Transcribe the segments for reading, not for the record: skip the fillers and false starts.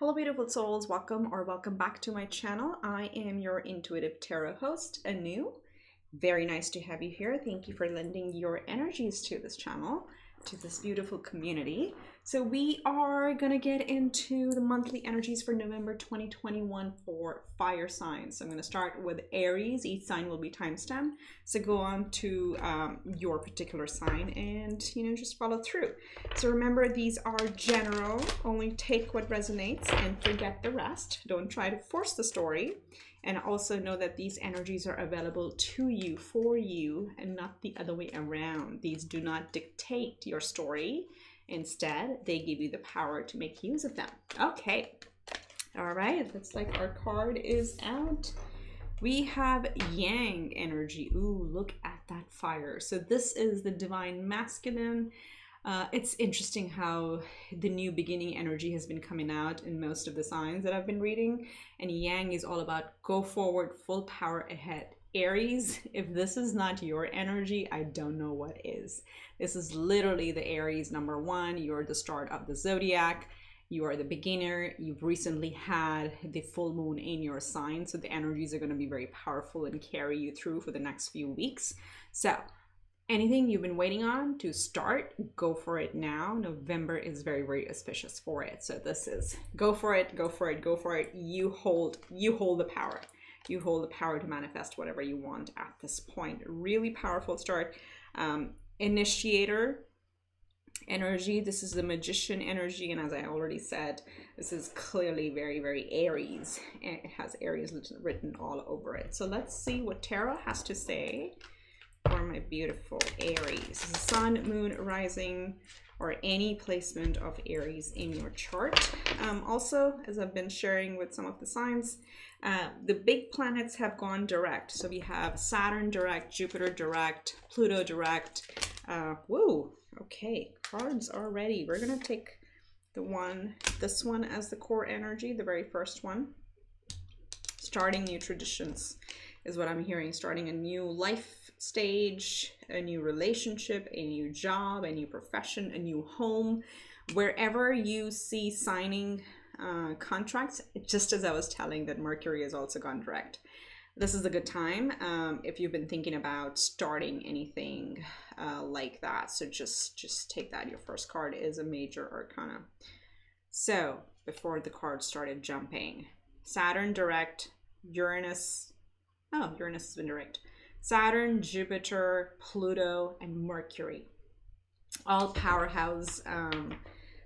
Hello beautiful souls, welcome or welcome back to my channel. I am your intuitive tarot host, Anu. Very nice to have you here. Thank you for lending your energies to this channel, to this beautiful community. So we are gonna get into the monthly energies for November 2021 for fire signs. So I'm gonna start with Aries. Each sign will be timestamped. So go on to your particular sign and just follow through. So remember, these are general. Only take what resonates and forget the rest. Don't try to force the story. And also know that these energies are available to you, for you, and not the other way around. These do not dictate your story. Instead, they give you the power to make use of them. Okay. All right. Looks like our card is out. We have Yang energy. Ooh, look at that fire. So this is the divine masculine. It's interesting how the new beginning energy has been coming out in most of the signs that I've been reading. And Yang is all about go forward, full power ahead. Aries, if this is not your energy, I don't know what is. This is literally the Aries number one. You're the start of the zodiac. You are the beginner. You've recently had the full moon in your sign. So the energies are going to be very powerful and carry you through for the next few weeks. So anything you've been waiting on to start, go for it now. November is very, very auspicious for it. So this is go for it, go for it, go for it. You hold the power. You hold the power to manifest whatever you want at this point. Really powerful start. Initiator energy. This is the magician energy. And as I already said, this is clearly very, very Aries. And it has Aries written all over it. So let's see what tarot has to say for my beautiful Aries. Sun, moon, rising, or any placement of Aries in your chart. Also, as I've been sharing with some of the signs, the big planets have gone direct. So we have Saturn direct, Jupiter direct, Pluto direct. Whoa, okay, cards are ready. We're gonna take this one as the core energy, the very first one. Starting new traditions is what I'm hearing. Starting a new life stage, a new relationship, a new job, a new profession, a new home. Wherever you see signing contracts, just as I was telling that Mercury has also gone direct. This is a good time if you've been thinking about starting anything like that. So just take that. Your first card is a major arcana. So before the cards started jumping, Saturn direct, Uranus. Oh, Uranus has been direct. Saturn, Jupiter, Pluto, and Mercury. All powerhouse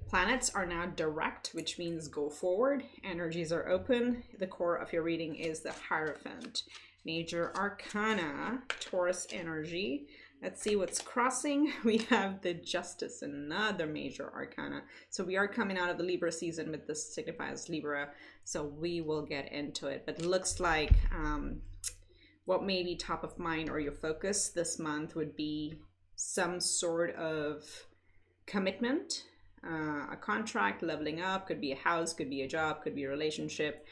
planets are now direct, which means go forward. Energies are open. The core of your reading is the Hierophant. Major Arcana, Taurus energy. Let's see what's crossing. We have the Justice, another major arcana. So we are coming out of the Libra season, but this signifies Libra. So we will get into it. But it looks like what may be top of mind or your focus this month would be some sort of commitment, a contract, leveling up. Could be a house, could be a job, could be a relationship.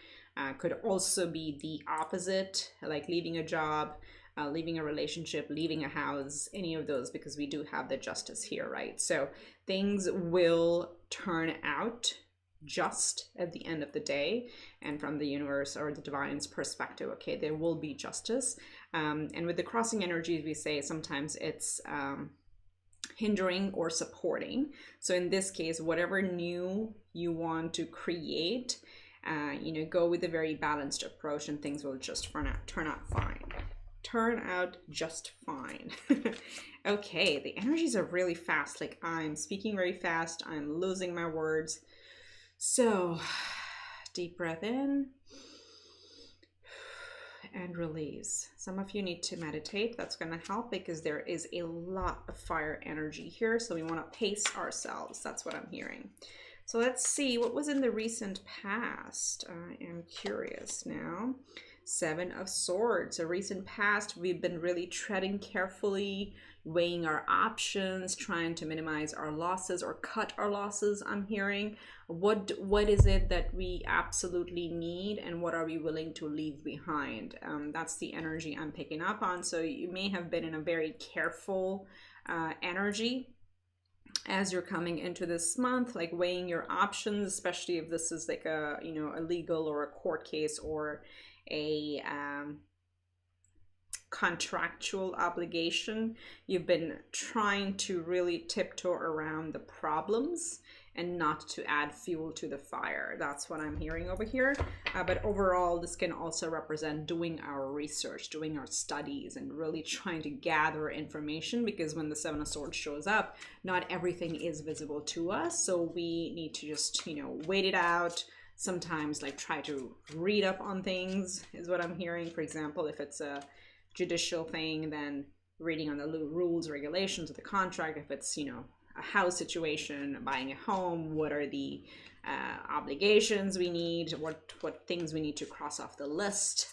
Could also be the opposite, like leaving a job, leaving a relationship, leaving a house, any of those, because we do have the Justice here, right? So things will turn out just at the end of the day, and from the universe or the divine's perspective, okay, there will be justice. And with the crossing energies, we say sometimes it's hindering or supporting. So in this case, whatever new you want to create, go with a very balanced approach and things will just turn out fine. Turn out just fine. Okay, the energies are really fast. Like I'm speaking very fast. I'm losing my words. So deep breath in and release. Some of you need to meditate. That's going to help because there is a lot of fire energy here. So we want to pace ourselves. That's what I'm hearing. So let's see what was in the recent past. I am curious now. Seven of Swords. A recent past, we've been really treading carefully, weighing our options, trying to minimize our losses or cut our losses. I'm hearing what is it that we absolutely need and what are we willing to leave behind. That's the energy I'm picking up on. So you may have been in a very careful energy as you're coming into this month, like weighing your options, especially if this is like a, you know, a legal or a court case or a contractual obligation. You've been trying to really tiptoe around the problems and not to add fuel to the fire. That's what I'm hearing over here. But overall, this can also represent doing our research, doing our studies, and really trying to gather information, because when the Seven of Swords shows up, not everything is visible to us. So we need to just, you know, wait it out. Sometimes like try to read up on things is what I'm hearing. For example, if it's a judicial thing, then reading on the rules, regulations of the contract. If it's, you know, a house situation, buying a home, what are the obligations we need, what things we need to cross off the list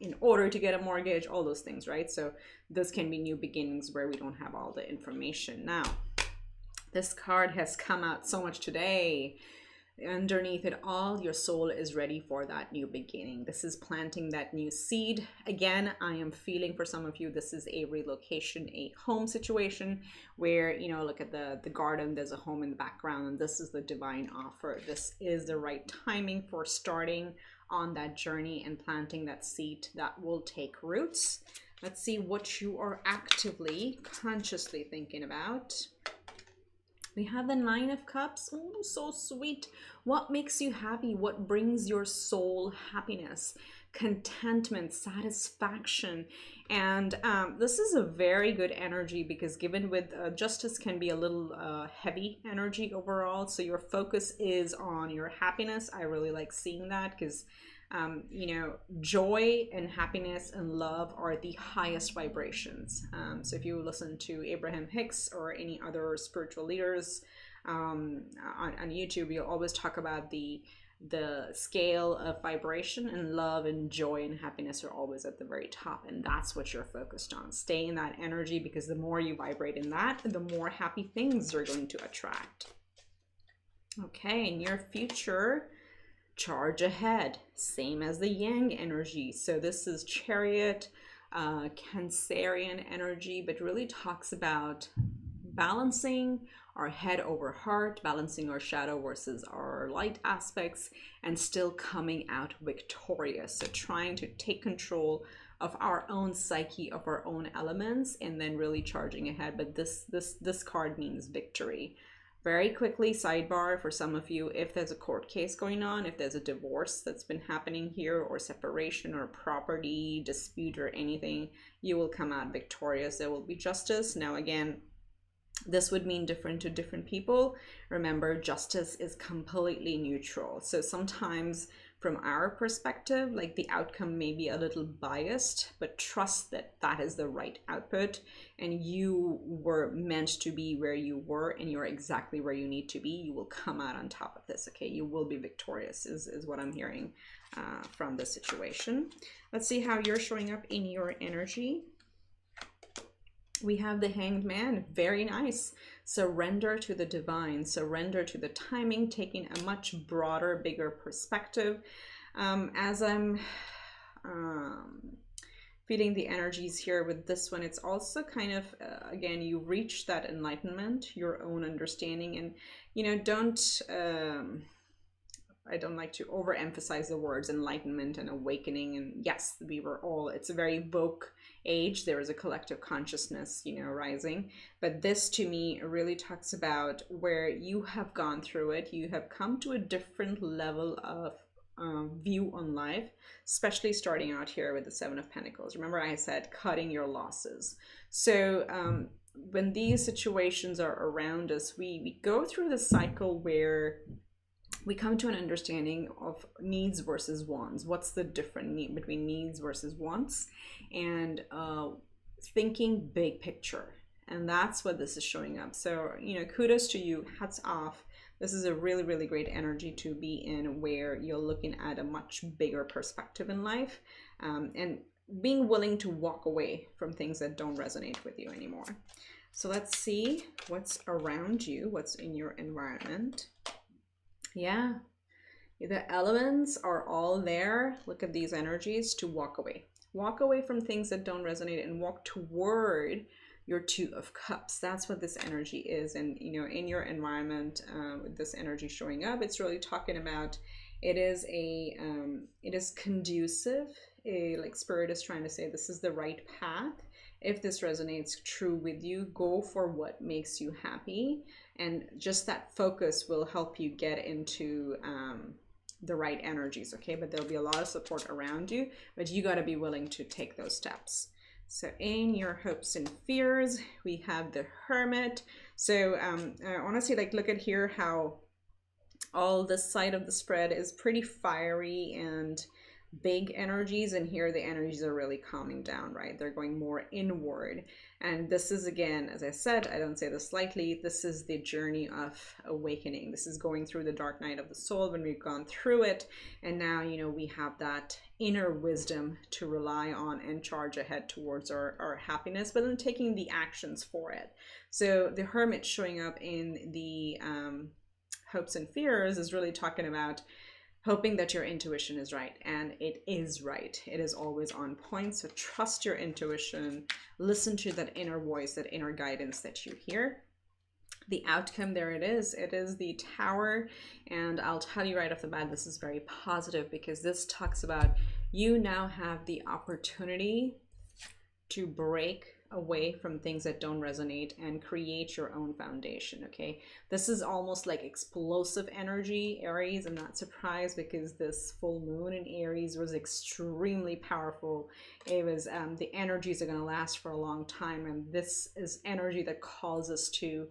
in order to get a mortgage, all those things, right? So this can be new beginnings where we don't have all the information. Now, this card has come out so much today. Underneath it all, your soul is ready for that new beginning. This is planting that new seed. Again, I am feeling for some of you, this is a relocation, a home situation where, you know, look at the garden, there's a home in the background, and this is the divine offer. This is the right timing for starting on that journey and planting that seed that will take roots. Let's see what you are actively, consciously thinking about. We have the Nine of Cups. Oh, so sweet. What makes you happy? What brings your soul happiness, contentment, satisfaction? And this is a very good energy, because given with justice can be a little heavy energy overall. So your focus is on your happiness. I really like seeing that, because you know, joy and happiness and love are the highest vibrations. So if you listen to Abraham Hicks or any other spiritual leaders on YouTube, you'll always talk about the scale of vibration, and love and joy and happiness are always at the very top, and that's what you're focused on. Stay in that energy, because the more you vibrate in that, the more happy things you're going to attract. Okay, in your future, charge ahead, same as the Yang energy. So this is Chariot, Cancerian energy, but really talks about balancing our head over heart, balancing our shadow versus our light aspects, and still coming out victorious. So trying to take control of our own psyche, of our own elements, and then really charging ahead. But this card means victory. Very quickly, sidebar for some of you, if there's a court case going on, if there's a divorce that's been happening here, or separation or property dispute or anything, you will come out victorious. There will be justice. Now again, this would mean different to different people. Remember, justice is completely neutral. So sometimes from our perspective, like the outcome may be a little biased, but trust that that is the right output, and you were meant to be where you were, and you're exactly where you need to be. You will come out on top of this, okay? You will be victorious is what I'm hearing from this situation. Let's see how you're showing up in your energy. We have the Hanged Man. Very nice. Surrender to the divine, surrender to the timing, taking a much broader, bigger perspective. As I'm feeling the energies here with this one, it's also kind of, again, you reach that enlightenment, your own understanding, and, you know, I don't like to overemphasize the words enlightenment and awakening. And yes, we were all, it's a very Vogue age. There is a collective consciousness, you know, rising. But this to me really talks about where you have gone through it. You have come to a different level of view on life, especially starting out here with the Seven of Pentacles. Remember I said cutting your losses. So when these situations are around us, we go through the cycle where we come to an understanding of needs versus wants. What's the difference between needs versus wants? And thinking big picture. And that's what this is showing up. So, you know, kudos to you, hats off. This is a really, really great energy to be in, where you're looking at a much bigger perspective in life, and being willing to walk away from things that don't resonate with you anymore. So let's see what's around you, what's in your environment. Yeah, the elements are all there. Look at these energies to walk away. Walk away from things that don't resonate and walk toward your Two of Cups. That's what this energy is. And, you know, in your environment, with this energy showing up, it's really talking about, it is conducive. Like Spirit is trying to say, this is the right path. If this resonates true with you, go for what makes you happy. And just that focus will help you get into the right energies, okay? But there'll be a lot of support around you, but you got to be willing to take those steps. So in your hopes and fears, we have the Hermit. So honestly, like, look at here how all this side of the spread is pretty fiery and big energies, and here the energies are really calming down, right? They're going more inward. And this is, again, as I said, I don't say this lightly, this is the journey of awakening. This is going through the dark night of the soul when we've gone through it, and now, you know, we have that inner wisdom to rely on and charge ahead towards our happiness, but then taking the actions for it. So the Hermit showing up in the hopes and fears is really talking about hoping that your intuition is right, and it is right. It is always on point. So trust your intuition, listen to that inner voice, that inner guidance that you hear. The outcome, there it is the Tower. And I'll tell you right off the bat, this is very positive, because this talks about you now have the opportunity to break away from things that don't resonate and create your own foundation. Okay, this is almost like explosive energy, Aries. I'm not surprised, because this full moon in Aries was extremely powerful. It was the energies are going to last for a long time, and this is energy that calls us to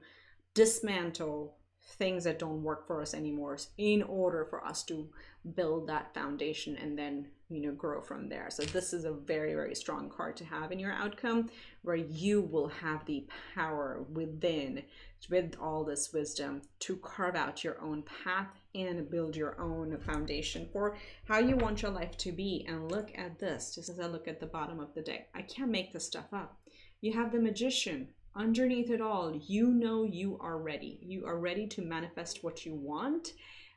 dismantle things that don't work for us anymore in order for us to build that foundation and then, you know, grow from there. So this is a very, very strong card to have in your outcome, where you will have the power within, with all this wisdom, to carve out your own path and build your own foundation for how you want your life to be. And look at this, just as I look at the bottom of the deck, I can't make this stuff up. You have the Magician. Underneath it all, you know you are ready. You are ready to manifest what you want,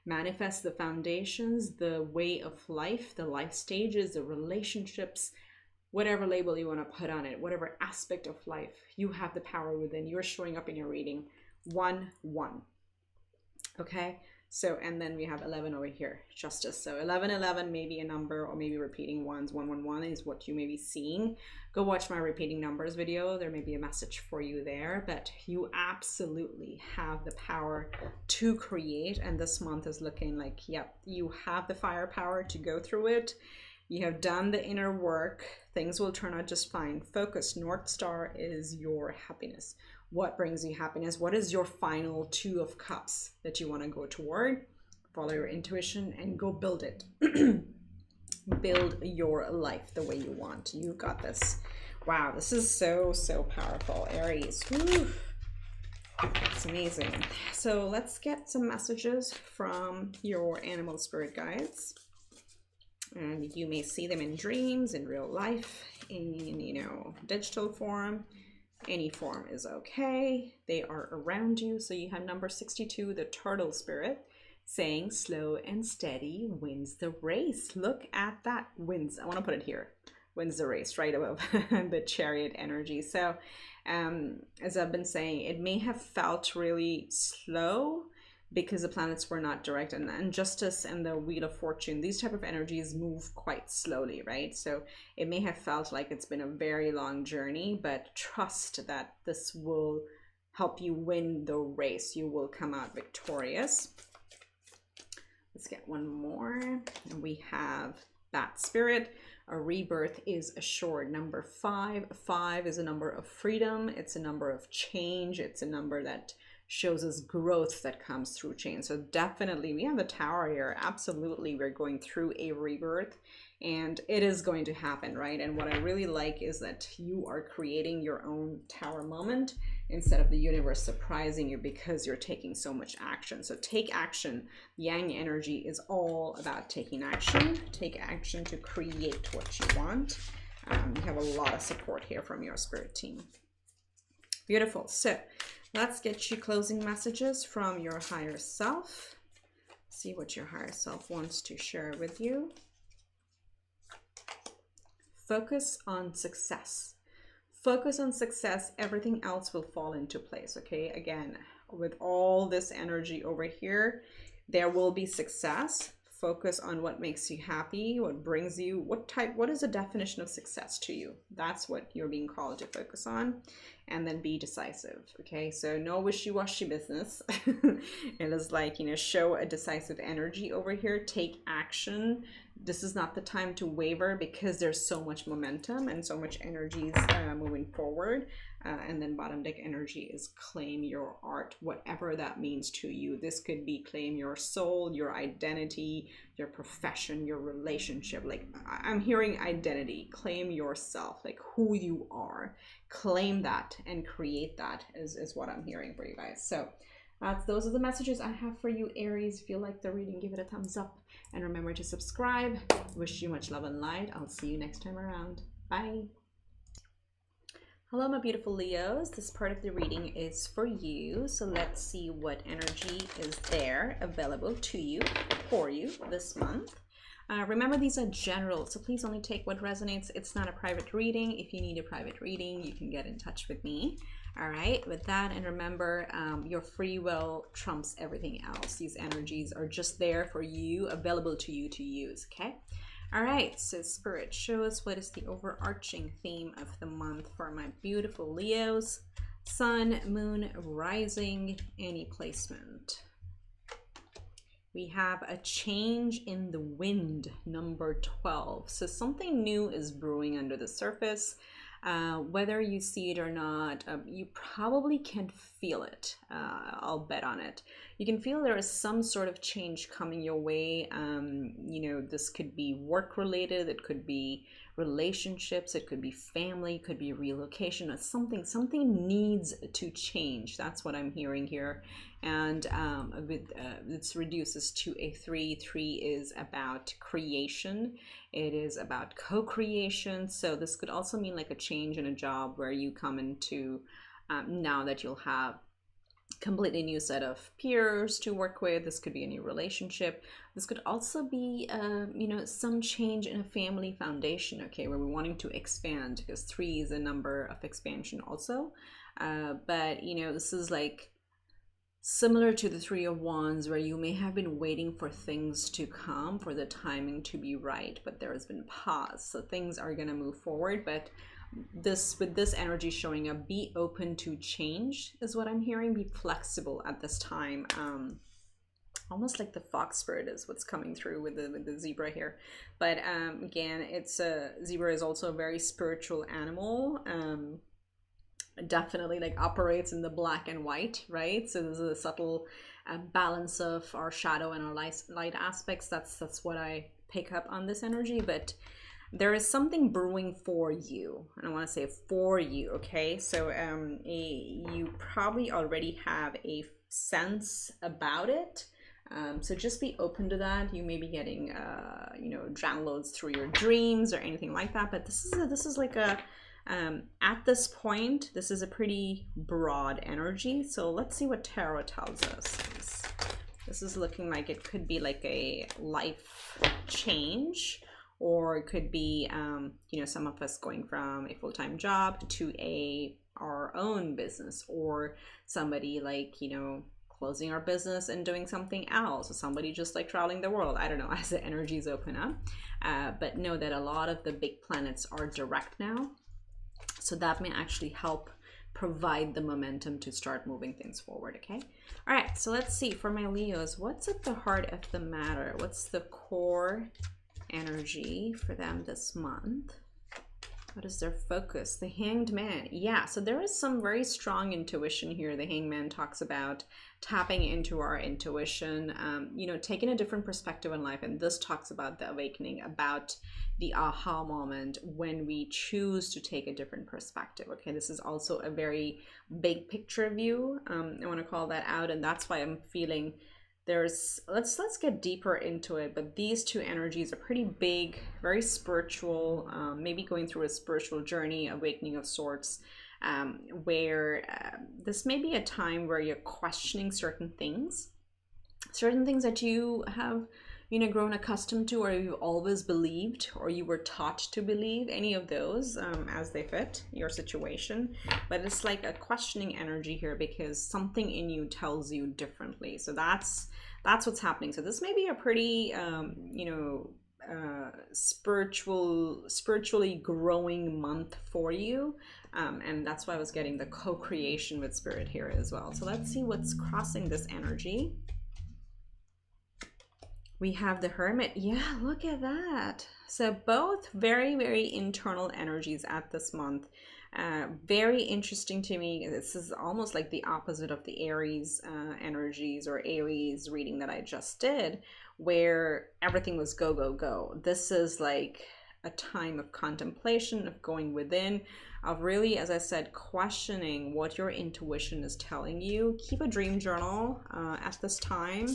manifest the foundations, the way of life, the life stages, the relationships, whatever label you want to put on it, whatever aspect of life. You have the power within. You're showing up in your reading 1-1. Okay, so, and then we have 11 over here, Justice. So 11 maybe a number, or maybe repeating ones. 1 is what you may be seeing. Go watch my repeating numbers video. There may be a message for you there, but you absolutely have the power to create. And this month is looking like, yep, you have the firepower to go through it. You have done the inner work. Things will turn out just fine. Focus. North Star is your happiness. What brings you happiness? What is your final Two of Cups that you want to go toward? Follow your intuition and go build it. Build your life the way you want. You got this. Wow, this is so, so powerful, Aries. Whew. It's amazing. So let's get some messages from your animal spirit guides. And you may see them in dreams, in real life, in, you know, digital form. Any form is okay. They are around you. So you have number 62, the turtle spirit, saying slow and steady wins the race. Look at that. Wins. I want to put it here. Wins the race, right above the Chariot energy. So as I've been saying, it may have felt really slow because the planets were not direct, and Justice and the Wheel of Fortune, these type of energies move quite slowly, right? So it may have felt like it's been a very long journey, but trust that this will help you win the race. You will come out victorious. Let's get one more. And we have Bat Spirit. A rebirth is assured. Number 5. 5 is a number of freedom. It's a number of change. It's a number that shows us growth that comes through change. So definitely we have the Tower here. Absolutely, we're going through a rebirth, and it is going to happen, right? And what I really like is that you are creating your own Tower moment instead of the universe surprising you because you're taking so much action. So take action. Yang energy is all about taking action. Take action to create what you want. You have a lot of support here from your spirit team. Beautiful. So let's get you closing messages from your higher self. See what your higher self wants to share with you. Focus on success. Focus on success. Everything else will fall into place. Okay, again, with all this energy over here, there will be success. Focus on what makes you happy, what brings you, what is the definition of success to you? That's what you're being called to focus on. And then be decisive. Okay, so no wishy-washy business. It is like, you know, show a decisive energy over here. Take action. This is not the time to waver because there's so much momentum and so much energies moving forward. And then bottom deck energy is claim your art, whatever that means to you. This could be claim your soul, your identity, your profession, your relationship. Like, I'm hearing identity. Claim yourself, like who you are. Claim that and create that is what I'm hearing for you guys. So those are the messages I have for you, Aries. If you like the reading, give it a thumbs up. And remember to subscribe. Wish you much love and light. I'll see you next time around. Bye. Hello, my beautiful Leos. This part of the reading is for you. So let's see what energy is there available to you, for you this month. Remember, these are general, so please only take what resonates. It's not a private reading. If you need a private reading, you can get in touch with me. All right, with that, and remember, your free will trumps everything else. These energies are just there for you, available to you to use, okay? All right, so Spirit, show us what is the overarching theme of the month for my beautiful Leos. Sun, Moon, Rising, any placement. We have a change in the wind, number 12. So something new is brewing under the surface. Whether you see it or not, you probably can feel it. I'll bet on it. You can feel there is some sort of change coming your way. You know, this could be work related. It could be relationships. It could be family. It could be relocation. Something needs to change. That's what I'm hearing here. And this reduces to a 3. 3 is about creation. It is about co-creation. So this could also mean like a change in a job where you come into now that you'll have completely new set of peers to work with. This could be a new relationship. This could also be you know, some change in a family foundation, okay, where we're wanting to expand, because 3 is a number of expansion also. But you know, this is like similar to the 3 of Wands, where you may have been waiting for things to come, for the timing to be right, but there has been pause. So things are going to move forward, but with this energy showing up, be open to change is what I'm hearing. Be flexible at this time. Almost like the fox spirit is what's coming through with the zebra here. But again, it's zebra is also a very spiritual animal. Definitely like operates in the black and white, right? So there's a subtle balance of our shadow and our light aspects. That's what I pick up on this energy. But there is something brewing for you, and I want to say for you, okay? So you probably already have a sense about it. So just be open to that. You may be getting you know, downloads through your dreams or anything like that. But this is like a at this point, this is a pretty broad energy. So let's see what tarot tells us. This is looking like it could be like a life change, or it could be you know, some of us going from a full-time job to our own business, or somebody like, you know, closing our business and doing something else, or somebody just like traveling the world. I don't know, as the energies open up. But know that a lot of the big planets are direct now. So that may actually help provide the momentum to start moving things forward, okay? All right, so let's see for my Leos, what's at the heart of the matter? What's the core energy for them this month? What is their focus? The Hanged Man. Yeah, so there is some very strong intuition here. The Hanged Man talks about tapping into our intuition, you know, taking a different perspective on life. And this talks about the awakening, about the aha moment when we choose to take a different perspective. Okay, this is also a very big picture view. I want to call that out, and that's why I'm feeling there's, let's get deeper into it. But these two energies are pretty big, very spiritual, maybe going through a spiritual journey, awakening of sorts, where this may be a time where you're questioning certain things that you have, grown accustomed to, or you've always believed, or you were taught to believe, any of those, as they fit your situation. But it's like a questioning energy here because something in you tells you differently. So that's what's happening. So this may be a pretty spiritually growing month for you, and that's why I was getting the co-creation with spirit here as well. So let's see what's crossing this energy. We have the Hermit. Yeah, look at that. So both very, very internal energies at this month. Very interesting to me. This is almost like the opposite of the Aries energies or Aries reading that I just did, where everything was go, go, go. This is like a time of contemplation, of going within, of really, as I said, questioning what your intuition is telling you. Keep a dream journal at this time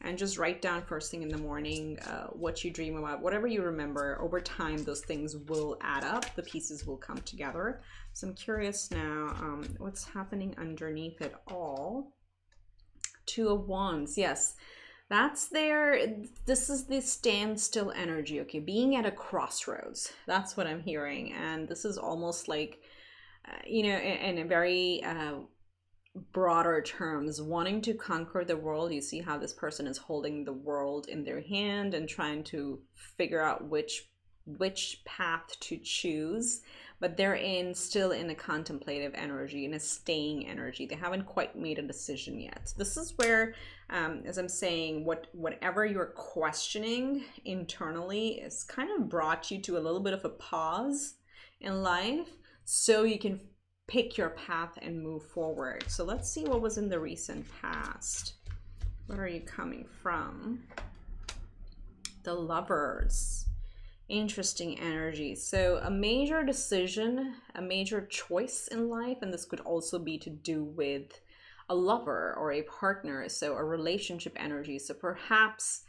and just write down first thing in the morning what you dream about, whatever you remember. Over time, those things will add up. The pieces will come together. So I'm curious now, what's happening underneath it all? Two of Wands, yes. That's there. This is the standstill energy, okay? Being at a crossroads. That's what I'm hearing. And this is almost like, in a very broader terms, wanting to conquer the world. You see how this person is holding the world in their hand and trying to figure out which path to choose. But they're still in a contemplative energy, in a staying energy. They haven't quite made a decision yet. This is where, as I'm saying, whatever you're questioning internally is kind of brought you to a little bit of a pause in life, so you can pick your path and move forward. So let's see what was in the recent past. Where are you coming from? The Lovers. Interesting energy. So a major decision, a major choice in life, and this could also be to do with a lover or a partner, so a relationship energy. So perhaps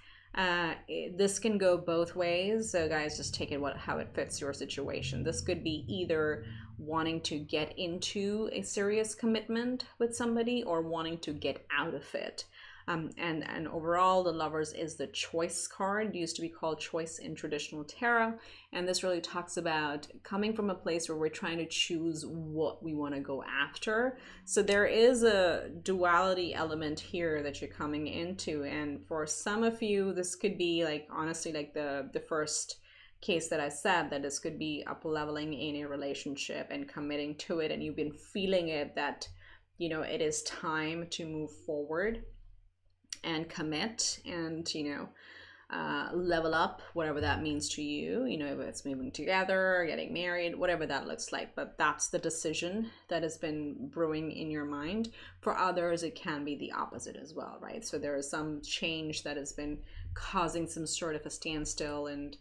this can go both ways. So guys, just take it how it fits your situation. This could be either wanting to get into a serious commitment with somebody or wanting to get out of it. And overall, the Lovers is the choice card. It used to be called choice in traditional tarot. And this really talks about coming from a place where we're trying to choose what we want to go after. So there is a duality element here that you're coming into. And for some of you, this could be like, honestly, like the first case that I said, that this could be up leveling in a relationship and committing to it. And you've been feeling it that, it is time to move forward and commit and level up, whatever that means to you, if it's moving together or getting married, whatever that looks like. But that's the decision that has been brewing in your mind. For others, it can be the opposite as well, right? So there is some change that has been causing some sort of a standstill, and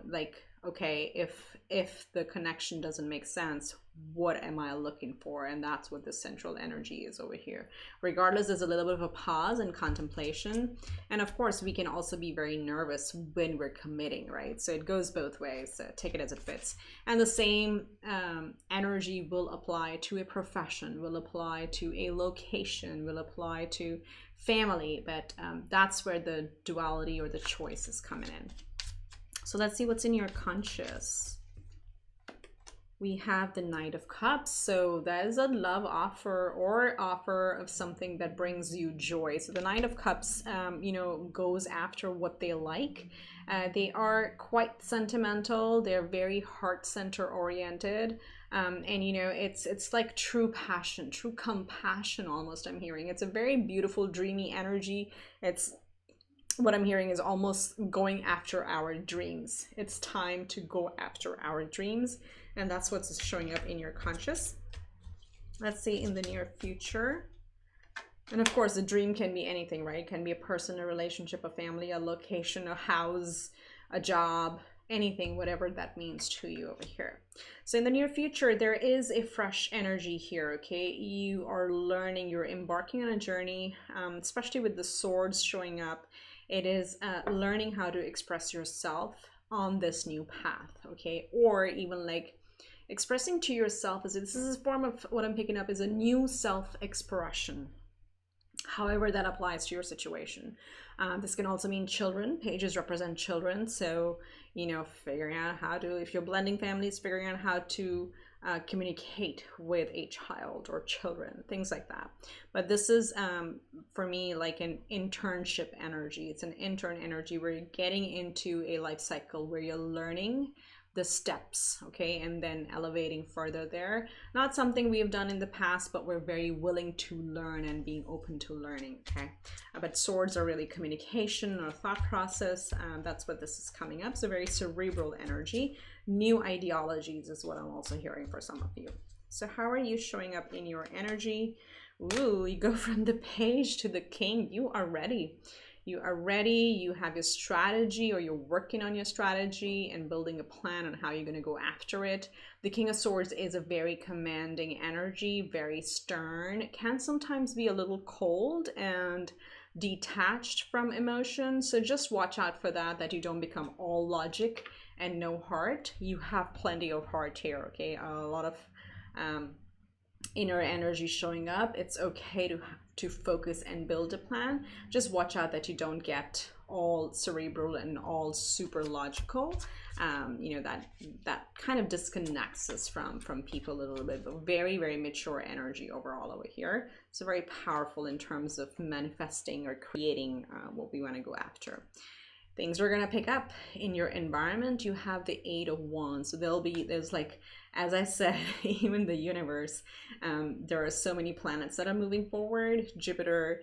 like, okay, if the connection doesn't make sense, what am I looking for? And that's what the central energy is over here. Regardless, there's a little bit of a pause and contemplation. And of course, we can also be very nervous when we're committing, right? So it goes both ways. So take it as it fits. And the same energy will apply to a profession, will apply to a location, will apply to family. But that's where the duality or the choice is coming in. So let's see what's in your conscious. We have the Knight of Cups. So that is a love offer or offer of something that brings you joy. So the Knight of Cups, goes after what they like. They are quite sentimental. They're very heart center oriented. And it's like true passion, true compassion almost, I'm hearing. It's a very beautiful, dreamy energy. What I'm hearing is almost going after our dreams. It's time to go after our dreams. And that's what's showing up in your conscious. Let's see in the near future. And of course, the dream can be anything, right? It can be a person, a relationship, a family, a location, a house, a job, anything, whatever that means to you over here. So in the near future, there is a fresh energy here, okay? You are learning, you're embarking on a journey, especially with the swords showing up. It is learning how to express yourself on this new path, okay? Or even like expressing to yourself, this is a form of what I'm picking up is a new self-expression. however that applies to your situation. This can also mean children. Pages represent children, so figuring out how to, if you're blending families, figuring out how to communicate with a child or children, things like that. But this is for me like an internship energy. It's an intern energy where you're getting into a life cycle where you're learning the steps, okay, and then elevating further there. Not something we have done in the past, but we're very willing to learn and being open to learning, okay. But swords are really communication or thought process. That's what this is coming up. So very cerebral energy. New ideologies is what I'm also hearing for some of you. So how are you showing up in your energy? Ooh, you go from the page to the king. You are ready. You are ready, you have your strategy, or you're working on your strategy and building a plan on how you're going to go after it. The King of Swords is a very commanding energy, very stern. It can sometimes be a little cold and detached from emotion. So just watch out for that you don't become all logic and no heart. You have plenty of heart here, okay? A lot of inner energy showing up. It's okay to focus and build a plan. Just watch out that you don't get all cerebral and all super logical. That kind of disconnects us from people a little bit, but very, very mature energy overall over here. So very powerful in terms of manifesting or creating what we want to go after. Things are going to pick up in your environment. You have the 8 of Wands. So there's like, as I said, even the universe, there are so many planets that are moving forward. Jupiter,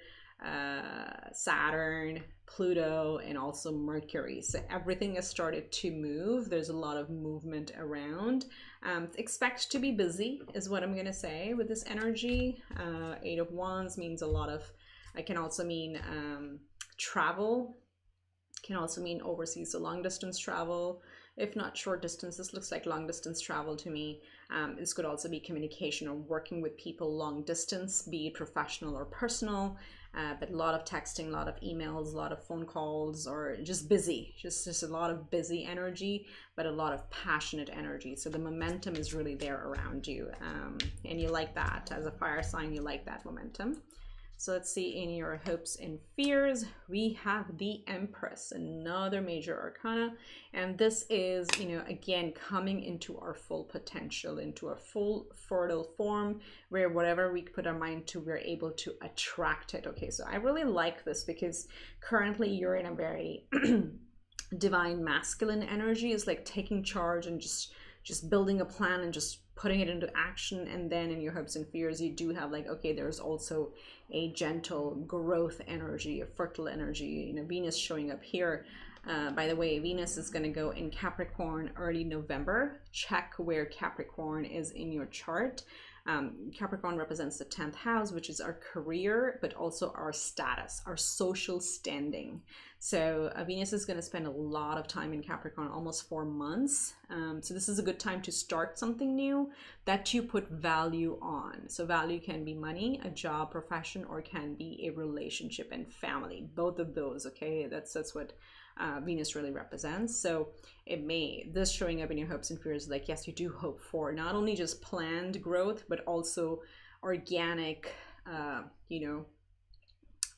Saturn, Pluto, and also Mercury. So everything has started to move. There's a lot of movement around. Expect to be busy is what I'm going to say with this energy. 8 of Wands means a lot of, it can also mean travel. Can also mean overseas, so long distance travel, if not short distance. This looks like long distance travel to me. This could also be communication or working with people long distance, be it professional or personal, but a lot of texting, a lot of emails, a lot of phone calls, or just busy, just a lot of busy energy, but a lot of passionate energy. So the momentum is really there around you, and you like that. As a fire sign, you like that momentum. So let's see, in your hopes and fears, we have the Empress, another major arcana. And this is, again, coming into our full potential, into a full fertile form where whatever we put our mind to, we're able to attract it. Okay, so I really like this because currently you're in a very divine masculine energy. It's like taking charge and just building a plan and just putting it into action. And then in your hopes and fears, you do have like, okay, there's also a gentle growth energy, a fertile energy. Venus showing up here. By the way, Venus is going to go in Capricorn early November. Check where Capricorn is in your chart. Capricorn represents the 10th house, which is our career, but also our status, our social standing. So Venus is going to spend a lot of time in Capricorn, almost 4 months. So this is a good time to start something new that you put value on. So value can be money, a job, profession, or can be a relationship and family. Both of those, okay? That's what Venus really represents. So this showing up in your hopes and fears, like, yes, you do hope for not only just planned growth, but also organic,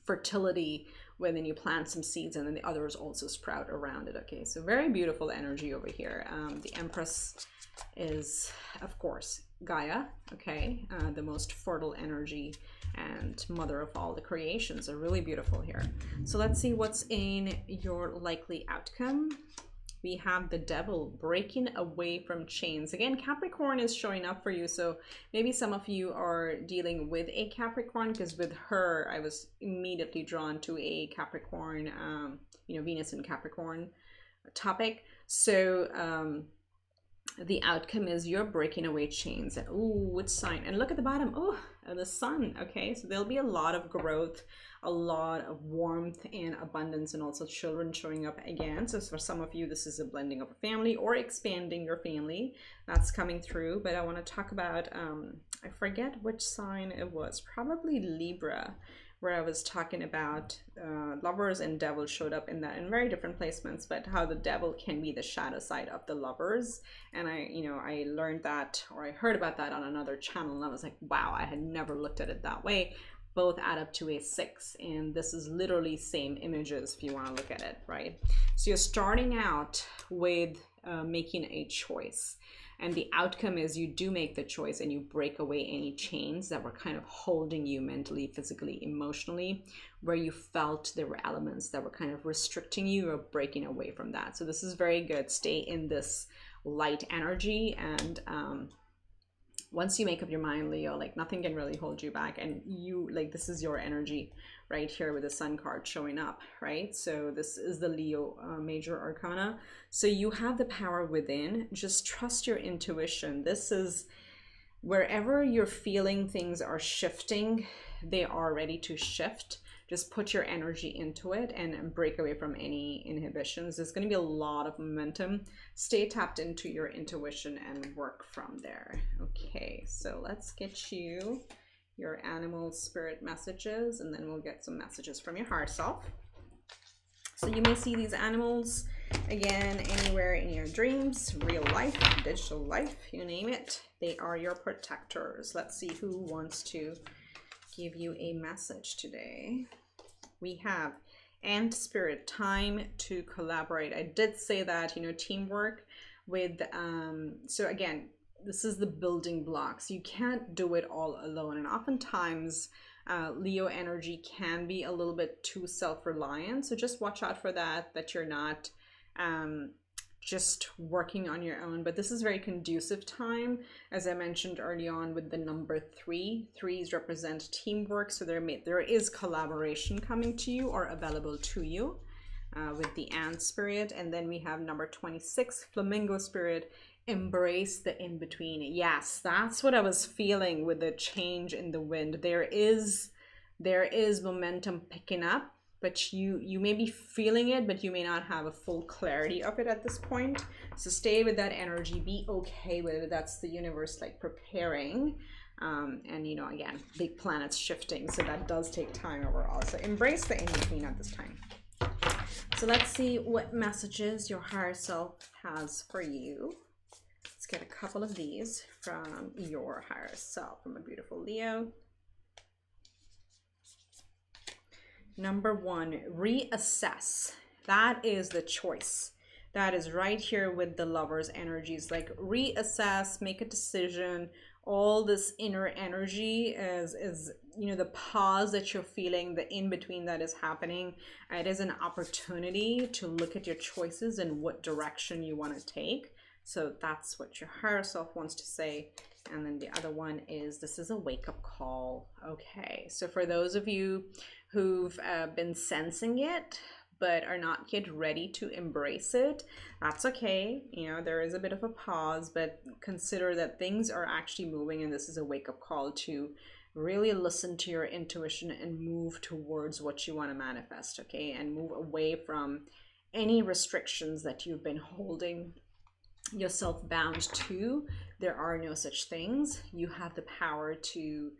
fertility, when then you plant some seeds and then the others also sprout around it. Okay, so very beautiful energy over here. The Empress is, of course, Gaia, okay, the most fertile energy and mother of all the creations. Are really beautiful here. So let's see what's in your likely outcome. We have the Devil, breaking away from chains. Again, Capricorn is showing up for you. So maybe some of you are dealing with a Capricorn, because with her, I was immediately drawn to a Capricorn, Venus and Capricorn topic. So the outcome is you're breaking away chains. And ooh, which sign? And look at the bottom. Oh, the sun. Okay, so there'll be a lot of growth, a lot of warmth and abundance, and also children showing up again. So for some of you, this is a blending of a family or expanding your family that's coming through. But I want to talk about, I forget which sign it was, probably Libra, where I was talking about lovers and devil showed up in very different placements, but how the devil can be the shadow side of the lovers. And I learned that, or I heard about that on another channel, and I was like, wow, I had never looked at it that way. both add up to a 6. And this is literally same images if you want to look at it, right? So you're starting out with making a choice. And the outcome is you do make the choice and you break away any chains that were kind of holding you mentally, physically, emotionally, where you felt there were elements that were kind of restricting you or breaking away from that. So this is very good. Stay in this light energy. And once you make up your mind, Leo, like nothing can really hold you back. And you, like, this is your energy right here with the Sun card showing up, right? So this is the Leo major arcana. So you have the power within. Just trust your intuition. This is wherever you're feeling things are shifting, they are ready to shift. Just put your energy into it and break away from any inhibitions. There's going to be a lot of momentum. Stay tapped into your intuition and work from there. Okay, so let's get you your animal spirit messages, and then we'll get some messages from your higher self. So you may see these animals again anywhere in your dreams, real life, digital life, you name it. They are your protectors. Let's see who wants to give you a message today. We have Ant Spirit, time to collaborate. I did say that, you know, teamwork with so again, this is the building blocks. You can't do it all alone, and oftentimes Leo energy can be a little bit too self-reliant, so just watch out for that you're not just working on your own. But this is very conducive time, as I mentioned early on with the number 3. 3s represent teamwork, so there is collaboration coming to you or available to you with the Ant Spirit. And then we have number 26, Flamingo Spirit, embrace the in-between. Yes, that's what I was feeling with the change in the wind. There is momentum picking up, but you may be feeling it, but you may not have a full clarity of it at this point. So stay with that energy, be okay with it. That's the universe like preparing. And you know, again, big planets shifting, so that does take time overall. So embrace the in-between at this time. So let's see what messages your higher self has for you. Let's get a couple of these from your higher self, from a beautiful Leo. Number 1, reassess. That is the choice. That is right here with the Lover's energies. Like reassess, make a decision. All this inner energy is you know, the pause that you're feeling, the in-between that is happening. It is an opportunity to look at your choices and what direction you want to take. So that's what your higher self wants to say. And then the other one is, this is a wake-up call. Okay, so for those of you who've been sensing it but are not yet ready to embrace it, that's okay. You know, there is a bit of a pause, but consider that things are actually moving, and this is a wake-up call to really listen to your intuition and move towards what you want to manifest, okay? And move away from any restrictions that you've been holding yourself bound to. There are no such things. You have the power to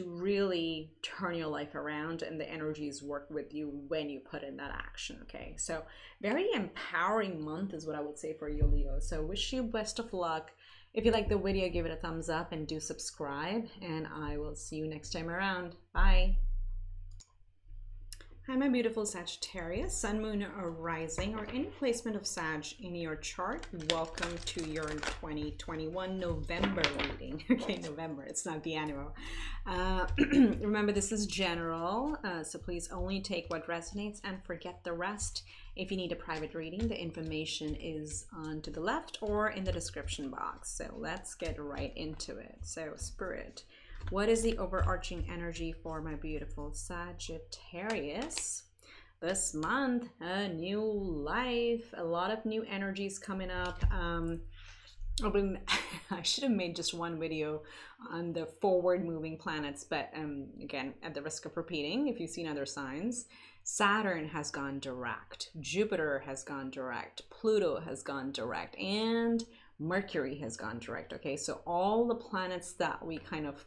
really turn your life around, and the energies work with you when you put in that action. Okay, so very empowering month is what I would say for you, Leo. So wish you best of luck. If you like the video, give it a thumbs up and do subscribe, and I will see you next time around. Bye. Hi, my beautiful Sagittarius, Sun, Moon, or Rising, or any placement of Sag in your chart. Welcome to your 2021 November reading. Okay, November, it's not the annual. Remember, this is general, so please only take what resonates and forget the rest. If you need a private reading, the information is on to the left or in the description box. So let's get right into it. So Spirit, what is the overarching energy for my beautiful Sagittarius this month? A new life, a lot of new energies coming up. I should have made just one video on the forward moving planets, but again, at the risk of repeating, if you've seen other signs, Saturn has gone direct, Jupiter has gone direct, Pluto has gone direct, and Mercury has gone direct. Okay, so all the planets that we kind of,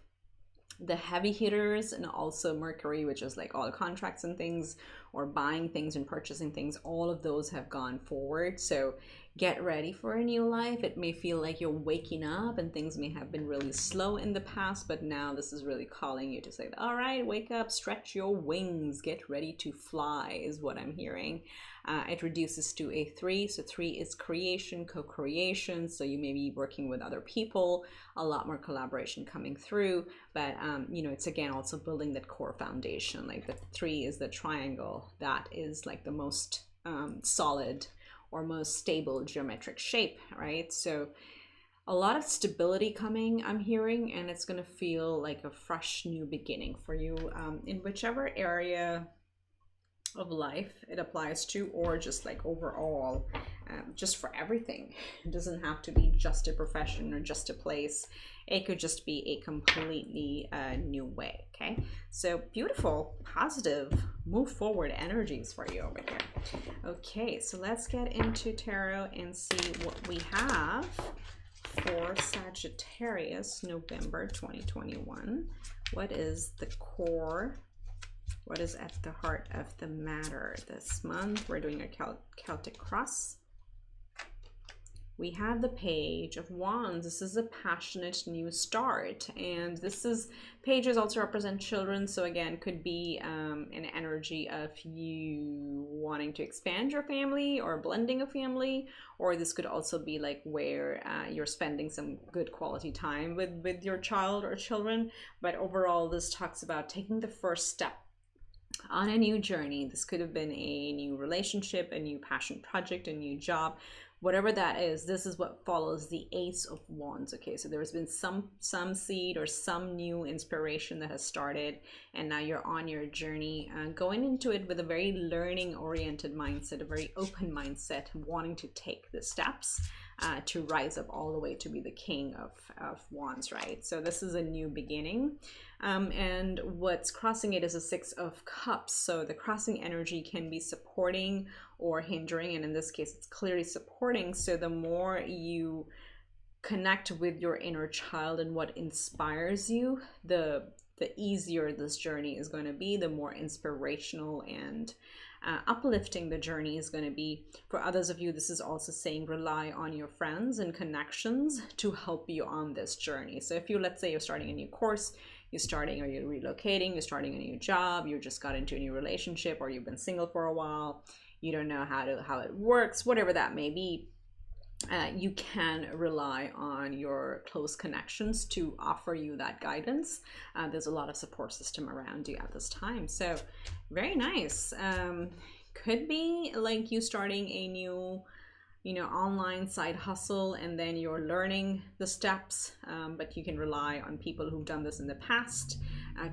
the heavy hitters, and also Mercury, which is like all contracts and things, or buying things and purchasing things, all of those have gone forward. So get ready for a new life. It may feel like you're waking up and things may have been really slow in the past, but now this is really calling you to say, all right, wake up, stretch your wings, get ready to fly, is what I'm hearing. It reduces to a 3. So 3 is creation, co-creation. So you may be working with other people, a lot more collaboration coming through. But, you know, it's again also building that core foundation. Like the 3 is the triangle. That is like the most solid or most stable geometric shape, right? So a lot of stability coming, I'm hearing, and it's going to feel like a fresh new beginning for you in whichever area of life it applies to, or just like overall, just for everything. It doesn't have to be just a profession or just a place. It could just be a completely new way. Okay, so beautiful, positive, move forward energies for you over here. Okay, so let's get into tarot and see what we have for Sagittarius November 2021. What is the core? What is at the heart of the matter this month? We're doing a Celtic cross. We have the Page of Wands. This is a passionate new start. And this is, pages also represent children. So again, could be an energy of you wanting to expand your family or blending a family. Or this could also be like where you're spending some good quality time with your child or children. But overall, this talks about taking the first step on a new journey. This could have been a new relationship, a new passion project, a new job, whatever that is. This is what follows the Ace of Wands. Okay, so there's been some seed or some new inspiration that has started, and now you're on your journey, going into it with a very learning oriented mindset, a very open mindset, wanting to take the steps to rise up all the way to be the King of Wands, right? So this is a new beginning. And what's crossing it is a 6 of Cups. So the crossing energy can be supporting or hindering, and in this case it's clearly supporting. So the more you connect with your inner child and what inspires you, the easier this journey is going to be, the more inspirational and uplifting the journey is going to be. For others of you, this is also saying rely on your friends and connections to help you on this journey. So if you, let's say you're starting a new course, you're starting or you're relocating, you're starting a new job, you just got into a new relationship, or you've been single for a while, you don't know how it works, whatever that may be, you can rely on your close connections to offer you that guidance. There's a lot of support system around you at this time. So very nice. Could be like you starting a new, you know, online side hustle, and then you're learning the steps, but you can rely on people who've done this in the past,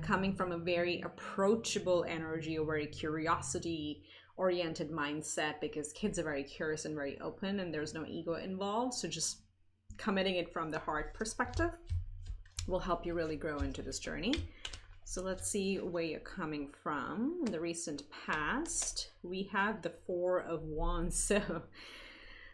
coming from a very approachable energy, or very curiosity oriented mindset, because kids are very curious and very open, and there's no ego involved. So just committing it from the heart perspective will help you really grow into this journey. So let's see where you're coming from. In the recent past, we have the 4 of Wands. So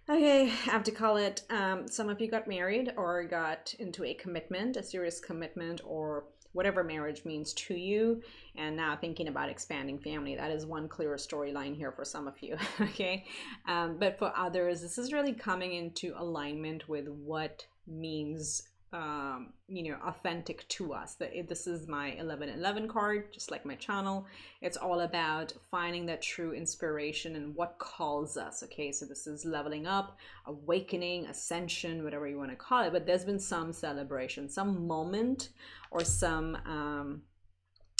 okay, I have to call it, some of you got married or got into a commitment, a serious commitment, or whatever marriage means to you, and now thinking about expanding family. That is one clear storyline here for some of you. Okay, but for others, this is really coming into alignment with what means you know, authentic to us. This is my 1111 card, just like my channel. It's all about finding that true inspiration and what calls us. Okay, so this is leveling up, awakening, ascension, whatever you want to call it. But there's been some celebration, some moment, or some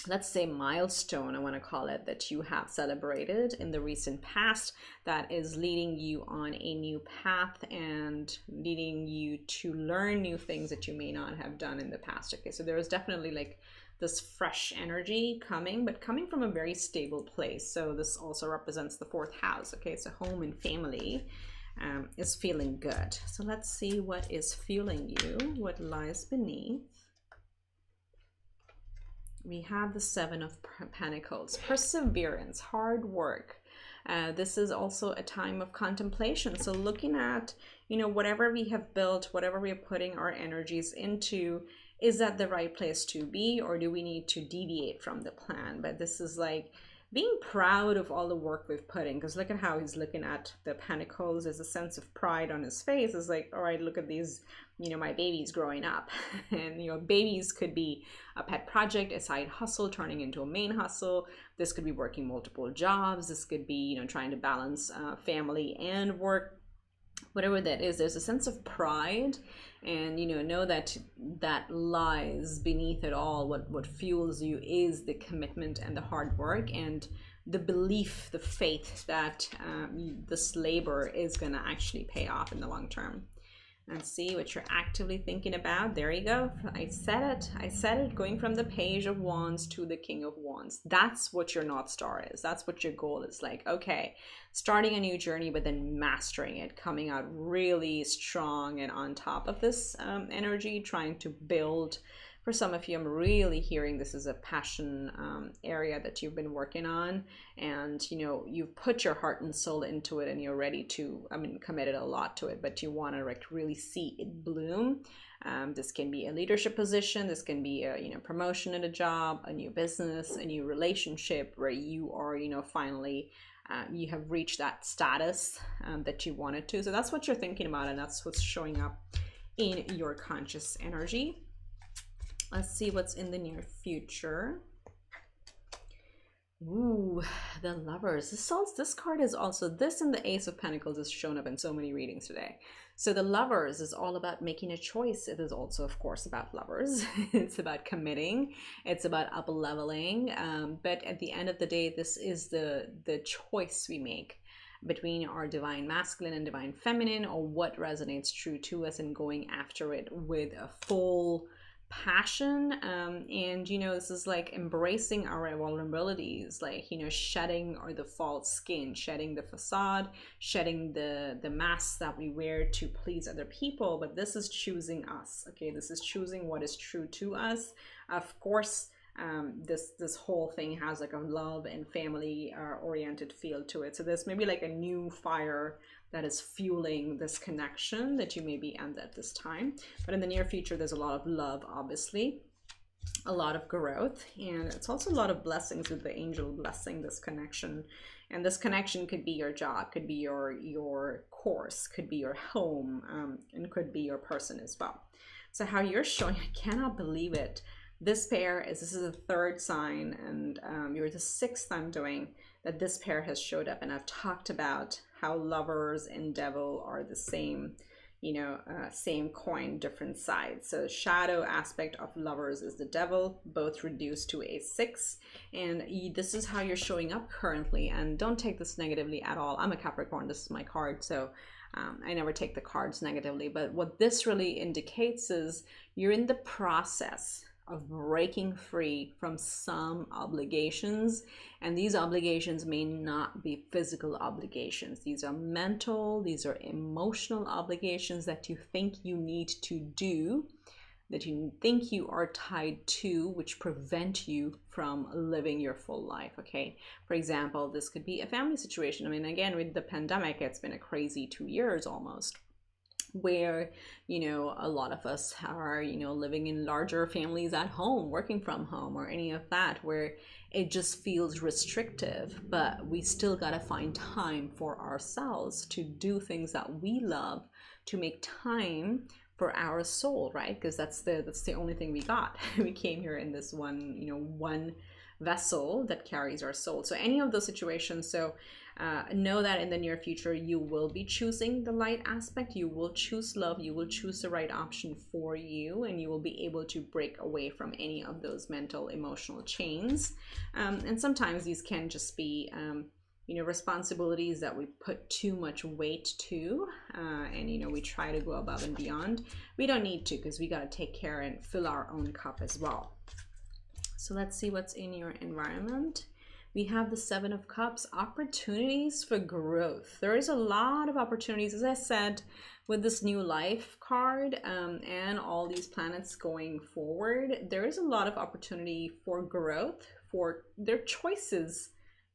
let's say milestone, I want to call it, that you have celebrated in the recent past, that is leading you on a new path and leading you to learn new things that you may not have done in the past. Okay, so there is definitely like this fresh energy coming, but coming from a very stable place. So this also represents the 4th house. Okay, so home and family is feeling good. So let's see what is fueling you, what lies beneath. We have the 7 of Pentacles, perseverance, hard work. This is also a time of contemplation. So looking at, you know, whatever we have built, whatever we are putting our energies into, is that the right place to be, or do we need to deviate from the plan? But this is like being proud of all the work we've put in, because look at how he's looking at the pentacles. There's a sense of pride on his face. It's like, all right, look at these, you know, my babies growing up. And, you know, babies could be a pet project, a side hustle turning into a main hustle. This could be working multiple jobs. This could be, you know, trying to balance family and work. Whatever that is, there's a sense of pride, and you know that that lies beneath it all. What fuels you is the commitment and the hard work and the belief, the faith that this labor is going to actually pay off in the long term. And see what you're actively thinking about. There you go. I said it, going from the Page of Wands to the King of Wands. That's what your North Star is. That's what your goal is. Like, okay, starting a new journey, but then mastering it, coming out really strong and on top of this energy, trying to build. For some of you, I'm really hearing this is a passion area that you've been working on, and you know, you've put your heart and soul into it, and you're ready to, I mean, committed a lot to it, but you want to like really see it bloom. This can be a leadership position. This can be a, you know, promotion at a job, a new business, a new relationship where you are, you know, finally you have reached that status that you wanted to. So that's what you're thinking about, and that's what's showing up in your conscious energy. Let's see what's in the near future. Ooh, the Lovers. This card is also, this and the Ace of Pentacles is shown up in so many readings today. So the Lovers is all about making a choice. It is also, of course, about lovers. It's about committing. It's about up-leveling. But at the end of the day, this is the choice we make between our divine masculine and divine feminine, or what resonates true to us, and going after it with a full passion. And you know, this is like embracing our vulnerabilities, like, you know, shedding or the false skin, shedding the facade, shedding the masks that we wear to please other people. But this is choosing us. Okay, this is choosing what is true to us. Of course, this whole thing has like a love and family oriented feel to it. So there's maybe like a new fire that is fueling this connection that you may be in at this time. But in the near future, there's a lot of love, obviously, a lot of growth, and it's also a lot of blessings with the angel blessing this connection. And this connection could be your job, could be your course, could be your home, and could be your person as well. So how you're showing, I cannot believe it. This is the third sign, and you're the sixth I'm doing that this pair has showed up. And I've talked about how Lovers and Devil are the same, you know, same coin, different sides. So the shadow aspect of Lovers is the Devil, both reduced to a 6. And this is how you're showing up currently. And don't take this negatively at all. I'm a Capricorn. This is my card. So I never take the cards negatively. But what this really indicates is you're in the process of breaking free from some obligations, and these obligations may not be physical obligations. These are mental, these are emotional obligations that you think you need to do, that you think you are tied to, which prevent you from living your full life. Okay, for example, this could be a family situation. I mean, again, with the pandemic, it's been a crazy 2 years almost, where, you know, a lot of us are, you know, living in larger families at home, working from home, or any of that, where it just feels restrictive. But we still got to find time for ourselves to do things that we love, to make time for our soul, right? Because that's the only thing we got. We came here in this one, you know, one vessel that carries our soul. So any of those situations, so know that in the near future you will be choosing the light aspect. You will choose love, you will choose the right option for you, and you will be able to break away from any of those mental emotional chains. And sometimes these can just be you know, responsibilities that we put too much weight to, and you know, we try to go above and beyond. We don't need to, because we got to take care and fill our own cup as well. So let's see what's in your environment. We have the Seven of Cups, opportunities for growth. There is a lot of opportunities, as I said, with this new life card, and all these planets going forward. There is a lot of opportunity for growth, for their choices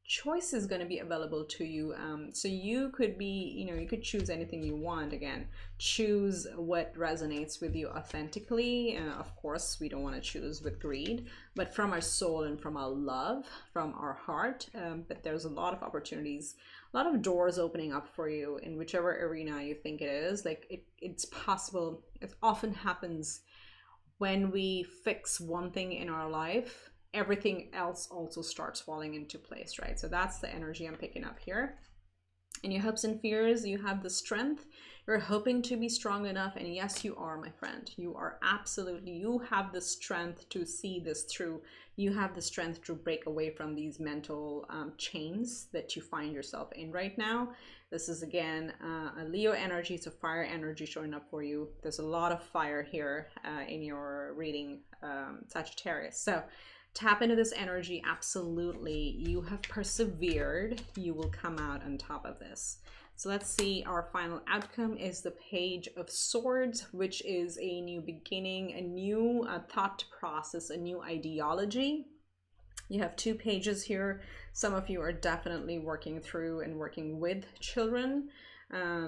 choice is going to be available to you. So you could be, you know, you could choose anything you want. Again, choose what resonates with you authentically. Of course, we don't want to choose with greed, but from our soul and from our love, from our heart. But there's a lot of opportunities, a lot of doors opening up for you in whichever arena you think it is. Like it's possible. It often happens when we fix one thing in our life, everything else also starts falling into place, right? So that's the energy I'm picking up here. In your hopes and fears, you have the strength. You're hoping to be strong enough. And yes, you are, my friend. You are absolutely, you have the strength to see this through. You have the strength to break away from these mental chains that you find yourself in right now. This is, again, a Leo energy. It's a fire energy showing up for you. There's a lot of fire here in your reading, Sagittarius. So tap into this energy. Absolutely. You have persevered. You will come out on top of this. So let's see. Our final outcome is the Page of Swords, which is a new beginning, a new thought process, a new ideology. You have 2 pages here. Some of you are definitely working through and working with children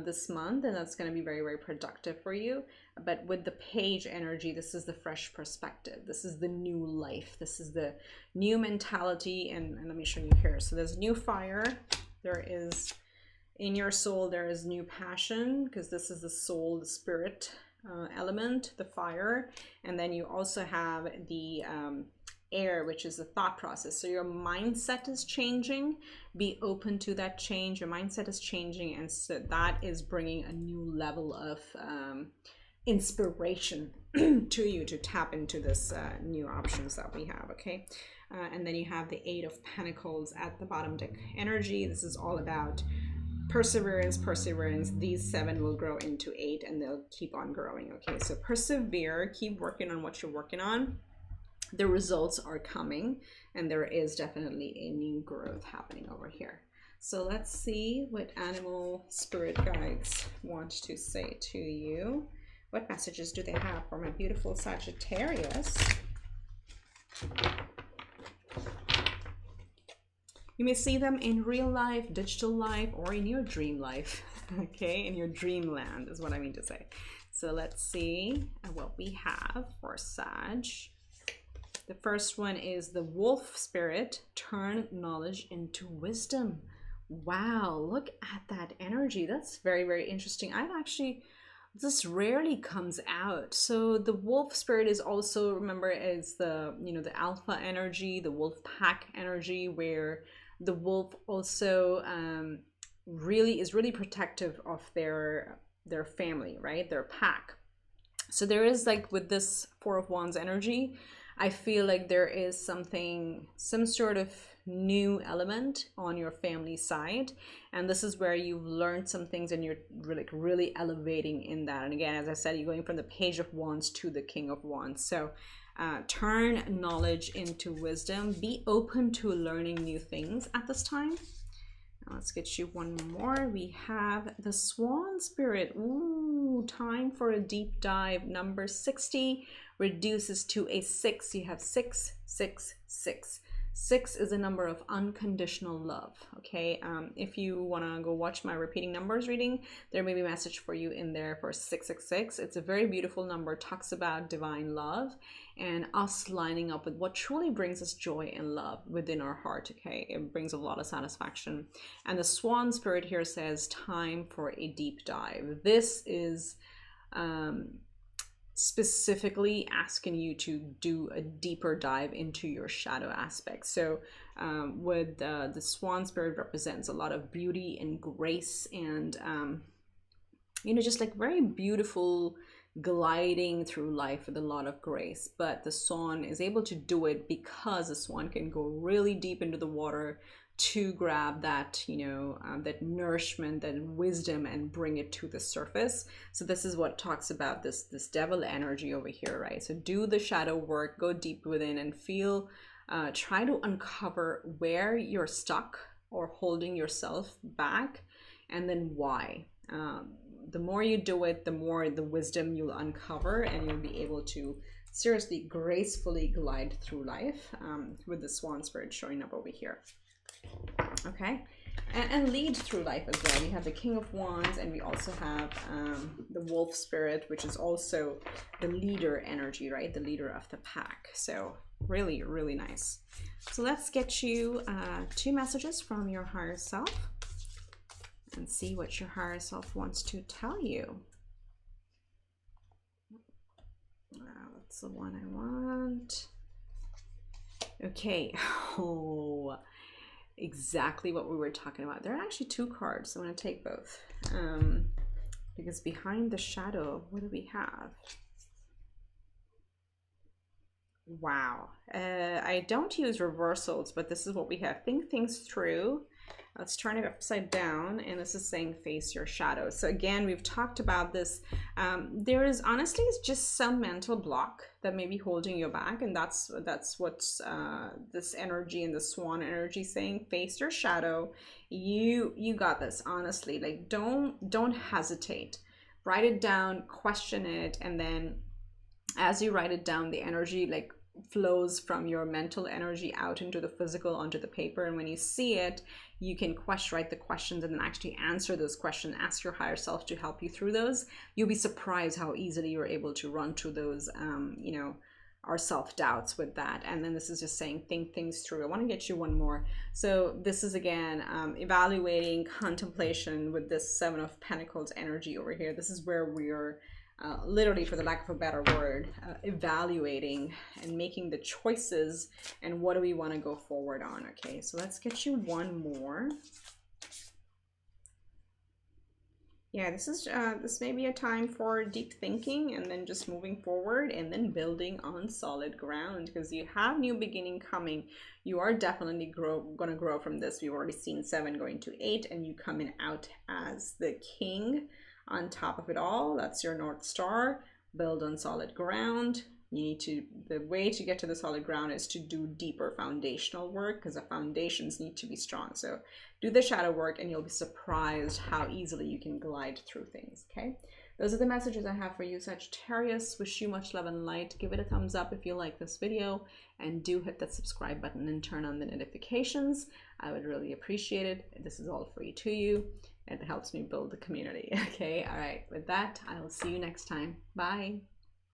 this month, and that's going to be very, very productive for you. But with the Page energy, this is the fresh perspective. This is the new life. This is the new mentality. And let me show you here. So there's new fire. There is, in your soul, there is new passion, because this is the soul, the spirit element, the fire. And then you also have the air, which is the thought process. So your mindset is changing. Be open to that change. Your mindset is changing, and so that is bringing a new level of inspiration to you to tap into this new options that we have. Okay, and then you have the 8 of Pentacles at the bottom deck energy. This is all about perseverance. These 7 will grow into 8, and they'll keep on growing. Okay, so persevere, keep working on what you're working on. The results are coming, and there is definitely a new growth happening over here. So let's see what animal spirit guides want to say to you. What messages do they have for my beautiful Sagittarius? You may see them in real life, digital life, or in your dream life. Okay, in your dreamland is what I mean to say. So let's see what we have for Sag. The first one is the Wolf Spirit. Turn knowledge into wisdom. Wow, look at that energy. That's very, very interesting. This rarely comes out. So the Wolf Spirit is also, remember, is the, you know, the alpha energy, the wolf pack energy, where the wolf also is really protective of their family, right? Their pack. So there is, like, with this 4 of Wands energy, I feel like there is some sort of new element on your family side, and this is where you've learned some things and you're really elevating in that. And again, as I said, you're going from the Page of Wands to the King of Wands. So turn knowledge into wisdom. Be open to learning new things at this time. Now let's get you one more. We have the Swan Spirit. Ooh, time for a deep dive. Number 60 reduces to a 6. You have 6, 6, 6. 6 is a number of unconditional love. Okay, if you want to go watch my repeating numbers reading, there may be a message for you in there for 666. It's a very beautiful number. Talks about divine love and us lining up with what truly brings us joy and love within our heart. Okay, it brings a lot of satisfaction. And the Swan Spirit here says time for a deep dive. This is specifically asking you to do a deeper dive into your shadow aspect. So with the Swan Spirit represents a lot of beauty and grace and you know, just like very beautiful gliding through life with a lot of grace. But the swan is able to do it because the swan can go really deep into the water to grab that, you know, that nourishment, that wisdom, and bring it to the surface. So this is what talks about this devil energy over here, right? So do the shadow work, go deep within and feel, try to uncover where you're stuck or holding yourself back, and then why. The more you do it, the more the wisdom you'll uncover, and you'll be able to seriously gracefully glide through life with the Swan Spirit showing up over here. Okay. And lead through life as well. We have the King of Wands, and we also have the Wolf Spirit, which is also the leader energy, right? The leader of the pack. So really, really nice. So let's get you 2 messages from your higher self and see what your higher self wants to tell you. That's the one I want. Okay. Oh, exactly what we were talking about. There are actually 2 cards. I'm going to take both. Because behind the shadow, what do we have? Wow. I don't use reversals, but this is what we have. Think things through. Let's turn it upside down, and this is saying face your shadow. So again, we've talked about this. There is honestly just some mental block that may be holding you back, and that's what's this energy and the swan energy saying. Face your shadow. You got this. Honestly, like don't hesitate. Write it down, question it, and then as you write it down, the energy like flows from your mental energy out into the physical, onto the paper. And when you see it, you can write the questions and then actually answer those questions. Ask your higher self to help you through those. You'll be surprised how easily you're able to run through those, you know, our self-doubts with that. And then this is just saying think things through. I want to get you one more. So this is again evaluating, contemplation with this 7 of Pentacles energy over here. This is where we're literally, for the lack of a better word, evaluating and making the choices and what do we want to go forward on. Okay, so let's get you one more. Yeah, this may be a time for deep thinking and then just moving forward and then building on solid ground, because you have new beginning coming. You are definitely going to grow from this. We've already seen 7 going to 8 and you coming out as the king on top of it all. That's your North Star. Build on solid ground. You need to, the way to get to the solid ground is to do deeper foundational work, because the foundations need to be strong. So do the shadow work and you'll be surprised how easily you can glide through things. Okay, those are the messages I have for you, Sagittarius. Wish you much love and light. Give it a thumbs up if you like this video, and do hit that subscribe button and turn on the notifications. I would really appreciate it. This is all free to you. It helps me build the community. Okay, all right. With that, I will see you next time. Bye.